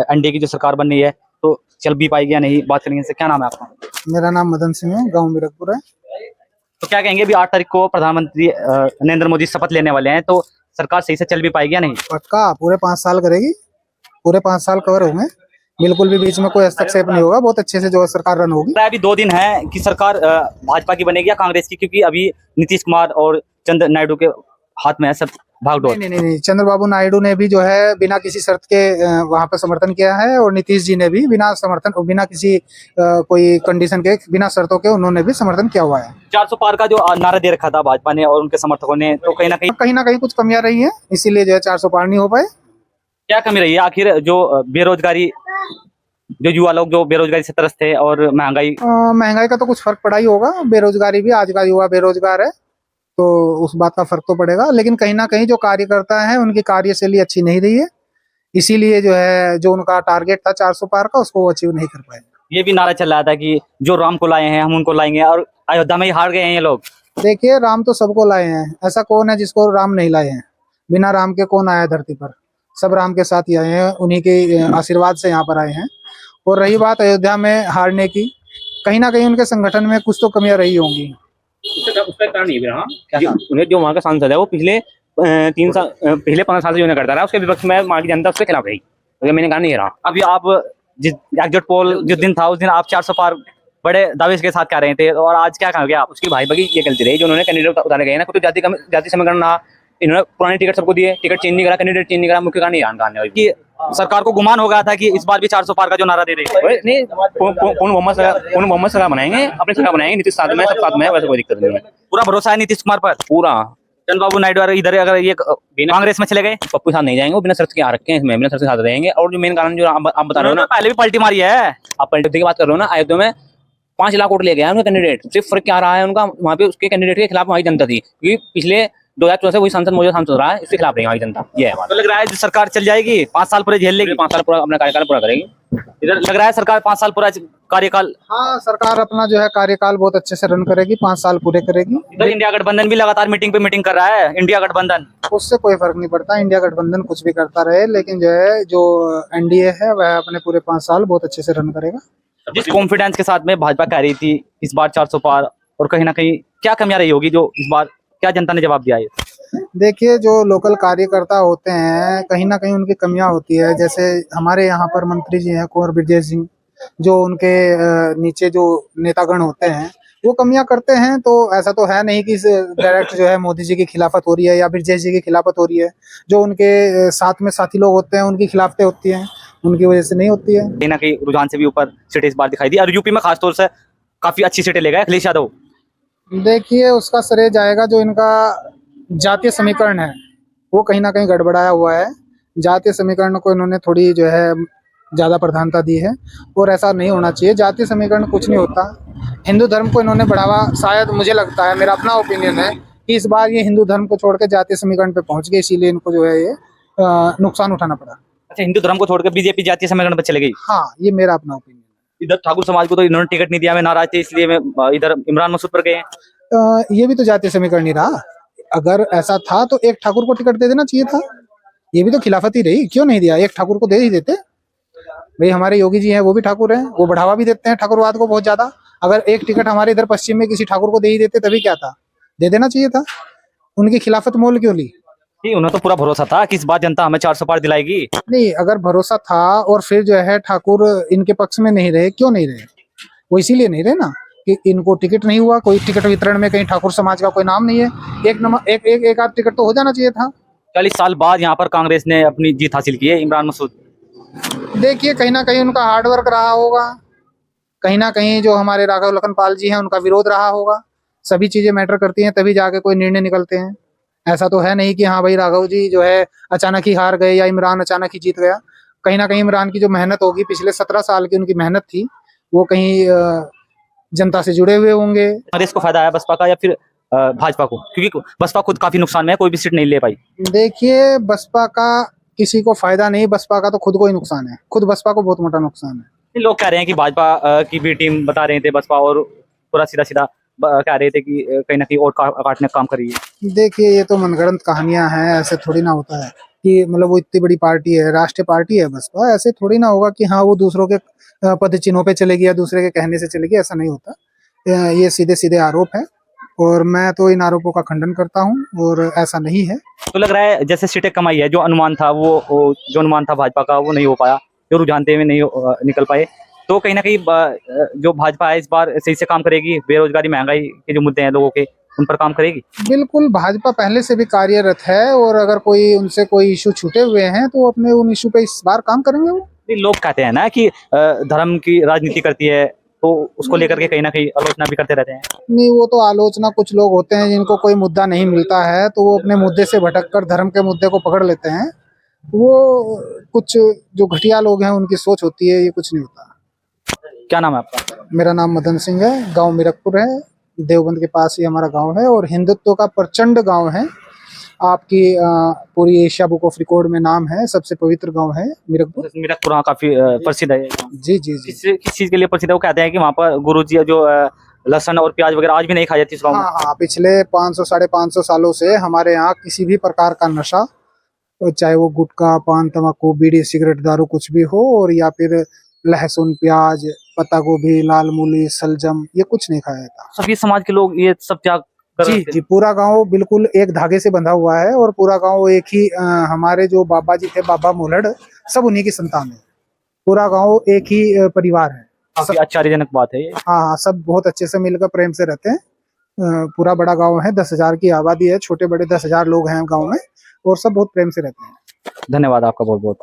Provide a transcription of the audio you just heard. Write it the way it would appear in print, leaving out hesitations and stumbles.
NDA की जो सरकार बन रही है तो चल भी पाएगी या नहीं, बात करेंगे। क्या नाम है आपका? मेरा नाम मदन सिंह है, गांव मीरकपुर है। तो क्या कहेंगे, अभी 8 तारीख को प्रधानमंत्री नरेंद्र मोदी शपथ लेने वाले हैं, तो सरकार सही से चल भी पाएगी या नहीं? पक्का पूरे 5 साल करेगी, पूरे 5 साल कवर होंगे, बिल्कुल भी बीच में कोई हस्तक्षेप नहीं होगा। बहुत अच्छे से जो सरकार रन होगी। अभी 2 दिन है कि सरकार भाजपा की बनेगी या कांग्रेस की, क्योंकि अभी नीतीश कुमार और चंद्र नायडू के हाथ में है सब भागदौड़। नहीं, चंद्रबाबू नायडू ने भी जो है बिना किसी शर्त के वहां पे समर्थन किया है, और नीतीश जी ने भी बिना समर्थन, बिना किसी कोई कंडीशन के, बिना शर्तों के उन्होंने भी समर्थन किया हुआ है। 400 पार का जो नारा दे रखा था भाजपा ने और उनके समर्थकों ने, तो कहीं ना कहीं कुछ कमियां रही है, इसीलिए जो है 400 पार नहीं हो पाए। क्या कमी रही है आखिर? जो बेरोजगारी, जो युवा लोग जो बेरोजगारी से त्रस्त है, और महंगाई का तो कुछ फर्क पड़ा ही होगा। बेरोजगारी भी, आज का युवा बेरोजगार है तो उस बात का फर्क तो पड़ेगा। लेकिन कहीं ना कहीं जो कार्यकर्ता है उनकी कार्यशैली अच्छी नहीं रही है, इसीलिए जो है जो उनका टारगेट था 400 पार का, उसको वो अचीव नहीं कर पाए। ये भी नारा चल रहा था कि जो राम को लाए हैं हम उनको लाएंगे, और अयोध्या में ही हार गए हैं ये लोग। देखिए, राम तो सबको लाए हैं, ऐसा कौन है जिसको राम नहीं लाए हैं? बिना राम के कौन आया धरती पर? सब राम के साथ ही आए हैं, उन्हीं के आशीर्वाद से यहाँ पर आए हैं। और रही बात अयोध्या में हारने की, कहीं ना कहीं उनके संगठन में कुछ तो कमियां रही होंगी। उसका कारण ये भी रहा, उन्हें जो वहाँ का सांसद है वो पिछले 15 साल से जो करता रहा, उसके विपक्ष में वहाँ की जनता उसके खिलाफ रही। तो मैंने कहा नहीं रहा। अभी आप जिस एग्जिट पोल जिस दिन था उस दिन आप 400 पार बड़े दावे के साथ कह रहे थे, और आज क्या कहोगे आप? उसकी भाई बगी ये गलती रही जो उन्होंने कैंडिडेट उतारे गए ना, कुछ जाति समीकरण रहा। इन्होंने पुराने टिकट सबको दिए, टिकट चेंज नहीं करा, कैंडिडेट चेंज नहीं करा। मुख्य कारण ये कि सरकार को गुमान हो गया था कि इस बार भी 400 पार का जो नारा दे रही है, नहीं, मोहम्मद सरकार बनाएंगे, अपने सरकार बनाएंगे, नीतीश साथ में, सब साथ में, वैसे कोई दिक्कत नहीं है। पूरा भरोसा है नीतीश कुमार पर? पूरा। चंद्रबाबू नायडू इधर अगर ये कांग्रेस में चले गए, पप्पू साथ नहीं जाएंगे, वो बिना शर्त के आ रखे हैं इसमें, बिना शर्त के साथ रहेंगे। और जो मेन कारण जो आप बता रहे हो ना, पहले भी पलटी मारी है। आप पलटी की बात कर रहे हो ना, अयोध्या में 5 लाख वोट ले गया उनका कैंडिडेट। सिर्फ फर्क क्या रहा है उनका, वहाँ पे उसके कैंडिडेट के खिलाफ वही जनता थी, क्योंकि पिछले 2014 से वही सांसद मौजूदा सांसद रहा है, इसके खिलाफ रही वही जनता। ये है। तो लग रहा है सरकार चल जाएगी, 5 साल पूरे झेल लेगी, 5 साल पूरा अपना कार्यकाल पूरा करेगी। इधर लग रहा है सरकार 5 साल पूरा कार्यकाल। हाँ, सरकार अपना जो है कार्यकाल बहुत अच्छे से रन करेगी, 5 साल पूरे करेगी। इधर इंडिया गठबंधन भी लगातार मीटिंग पे मीटिंग कर रहा है। इंडिया गठबंधन, उससे कोई फर्क नहीं पड़ता, इंडिया गठबंधन कुछ भी करता रहे, लेकिन जो है जो एनडीए है वह अपने पूरे 5 साल बहुत अच्छे से रन करेगा। जिस कॉन्फिडेंस के साथ में भाजपा कह रही थी इस बार 400 पार, और कहीं ना कहीं क्या कमियां रही होगी जो इस बार, क्या जनता ने जवाब दिया है? देखिए, जो लोकल कार्यकर्ता होते हैं कहीं ना कहीं उनकी कमियां होती है। जैसे हमारे यहाँ पर मंत्री जी हैं कुंवर ब्रजेश सिंह, जो उनके नीचे जो नेतागण होते हैं वो कमियां करते हैं। तो ऐसा तो है नहीं कि डायरेक्ट जो है मोदी जी की खिलाफत हो रही है या ब्रजेश जी की खिलाफत हो रही है। जो उनके साथ में साथी लोग होते हैं उनकी खिलाफतें होती हैं, उनकी वजह से नहीं होती है। कहीं ना कहीं रुझान से भी ऊपर सीटें इस बार दिखाई दी, और यूपी में खासतौर से काफी अच्छी सीटें ले गए अखिलेश यादव। देखिए, उसका श्रेय जाएगा जो इनका जातीय समीकरण है वो कहीं ना कहीं गड़बड़ाया हुआ है। जातीय समीकरण को इन्होंने थोड़ी जो है ज्यादा प्रधानता दी है, और ऐसा नहीं होना चाहिए। जातीय समीकरण कुछ नहीं होता। हिंदू धर्म को इन्होंने बढ़ावा, शायद मुझे लगता है, मेरा अपना ओपिनियन है कि इस बार ये हिंदू धर्म को छोड़ के जातीय समीकरण पे पहुंच गए, इसीलिए इनको जो है ये नुकसान उठाना पड़ा। अच्छा, हिंदू धर्म को छोड़कर बीजेपी जातीय समीकरण पर चले गई? हाँ, ये मेरा अपना ओपिनियन है। इधर ठाकुर समाज को तो इन्होंने टिकट नहीं दिया, में नाराज थे, इसलिए मैं इधर इमरान मसूद पर गए। ये भी तो जातीय समीकरण नहीं रहा। अगर ऐसा था तो एक ठाकुर को टिकट दे देना चाहिए था। ये भी तो खिलाफत ही रही, क्यों नहीं दिया? एक ठाकुर को दे ही देते भाई। हमारे योगी जी हैं, वो भी ठाकुर हैं, वो बढ़ावा भी देते हैं ठाकुरवाद को बहुत ज्यादा। अगर एक टिकट हमारे इधर पश्चिम में किसी ठाकुर को दे ही देते तभी क्या था, दे देना चाहिए था। उनकी खिलाफत मोल क्यों ली? उन्हें तो पूरा भरोसा था कि इस बार जनता हमें 400 पार दिलाएगी। नहीं, अगर भरोसा था और फिर जो है ठाकुर इनके पक्ष में नहीं रहे, क्यों नहीं रहे? वो इसीलिए नहीं रहे ना कि इनको टिकट नहीं हुआ। कोई टिकट वितरण में कहीं ठाकुर समाज का कोई नाम नहीं है। एक आध टिकट तो हो जाना चाहिए था। 40 साल बाद यहाँ पर कांग्रेस ने अपनी जीत हासिल की है। इमरान मसूद, देखिए, कहीं ना कहीं उनका हार्डवर्क रहा होगा, कहीं ना कहीं जो हमारे राघव लखनपाल जी हैं उनका विरोध रहा होगा। सभी चीजें मैटर करती हैं, तभी जाके कोई निर्णय निकलते हैं। ऐसा तो है नहीं कि हाँ भाई राघव जी जो है अचानक ही हार गए या इमरान अचानक ही जीत गया। कहीं ना कहीं इमरान की जो मेहनत होगी, पिछले 17 साल की उनकी मेहनत थी, वो कहीं जनता से जुड़े हुए होंगे। कांग्रेस को फायदा है बसपा का या फिर भाजपा को? क्योंकि बसपा खुद काफी नुकसान में है, कोई भी सीट नहीं ले पाई। देखिए, बसपा का किसी को फायदा नहीं, बसपा का तो खुद को ही नुकसान है। खुद बसपा को बहुत मोटा नुकसान है। लोग कह रहे हैं कि भाजपा की भी टीम बता रहे थे बसपा, और पूरा सीधा सीधा कह रहे थे कि कहीं ना कहीं और काटने का काम कर रही है। देखिए, ये तो मनगढ़ंत कहानियां हैं, ऐसे थोड़ी ना होता है कि मतलब वो इतनी बड़ी पार्टी है, राष्ट्रीय पार्टी है बसपा, ऐसे थोड़ी ना होगा कि हाँ वो दूसरों के पद चिन्हों पे चलेगी या दूसरे के कहने से चलेगी, ऐसा नहीं होता। ये सीधे सीधे आरोप है और मैं तो इन आरोपों का खंडन करता हूँ और ऐसा नहीं है। तो लग रहा है जैसे सीटें कम आई है, जो अनुमान था जो अनुमान था भाजपा का वो नहीं हो पाया, जो रुझान थे वे नहीं निकल पाए। तो कहीं ना कहीं जो भाजपा है इस बार सही से काम करेगी, बेरोजगारी महंगाई के जो मुद्दे हैं लोगों के उन पर काम करेगी। बिल्कुल, भाजपा पहले से भी कार्यरत है और अगर कोई उनसे कोई इशू छूटे हुए हैं तो अपने उन इशू पे इस बार काम करेंगे वो। लोग कहते हैं ना कि धर्म की राजनीति करती है, तो उसको लेकर के कहीं ना कहीं आलोचना भी करते रहते हैं। नहीं, वो तो आलोचना, कुछ लोग होते हैं जिनको कोई मुद्दा नहीं मिलता है तो वो अपने मुद्दे से भटककर धर्म के मुद्दे को पकड़ लेते हैं। वो कुछ जो घटिया लोग हैं उनकी सोच होती है, ये कुछ नहीं होता। क्या नाम है आपका? मेरा नाम मदन सिंह है, गांव मीरकपुर है, देवबंद के पास ही हमारा गांव है और हिंदुत्व का प्रचंड गांव है। आपकी पूरी एशिया बुक ऑफ रिकॉर्ड में नाम है, सबसे पवित्र गांव है मीरकपुर। मीरकपुर हाँ, काफी प्रसिद्ध है ये गाँव। जी जी जी। किस चीज के लिए प्रसिद्ध है? वो कहते हैं कि वहाँ पर गुरुजी जो लहसुन और प्याज वगैरह आज भी नहीं खाई जाती इस गाँव में। हाँ हाँ, पिछले 500 साढ़े 500 सालों से हमारे यहाँ किसी भी प्रकार का नशा, चाहे वो गुटखा, पान, तम्बाकू, बीड़ी, सिगरेट, दारू कुछ भी हो, और या फिर लहसुन, प्याज, पत्ता गोभी, लाल मूली, सलजम, ये कुछ नहीं खाया जाता। सभी समाज के लोग ये सब त्याग कर जी रहे थे। जी, पूरा गांव बिल्कुल एक धागे से बंधा हुआ है और पूरा गांव एक ही हमारे जो बाबा जी थे, बाबा मोलड़, सब उन्हीं की संतान है। पूरा गांव एक ही परिवार है। काफी आश्चर्यजनक बात है ये। हाँ हाँ, सब बहुत अच्छे से मिलकर प्रेम से रहते हैं। पूरा बड़ा गांव है, 10,000 की आबादी है, छोटे बड़े 10,000 लोग हैं गांव में और सब बहुत प्रेम से रहते हैं। धन्यवाद आपका बहुत बहुत।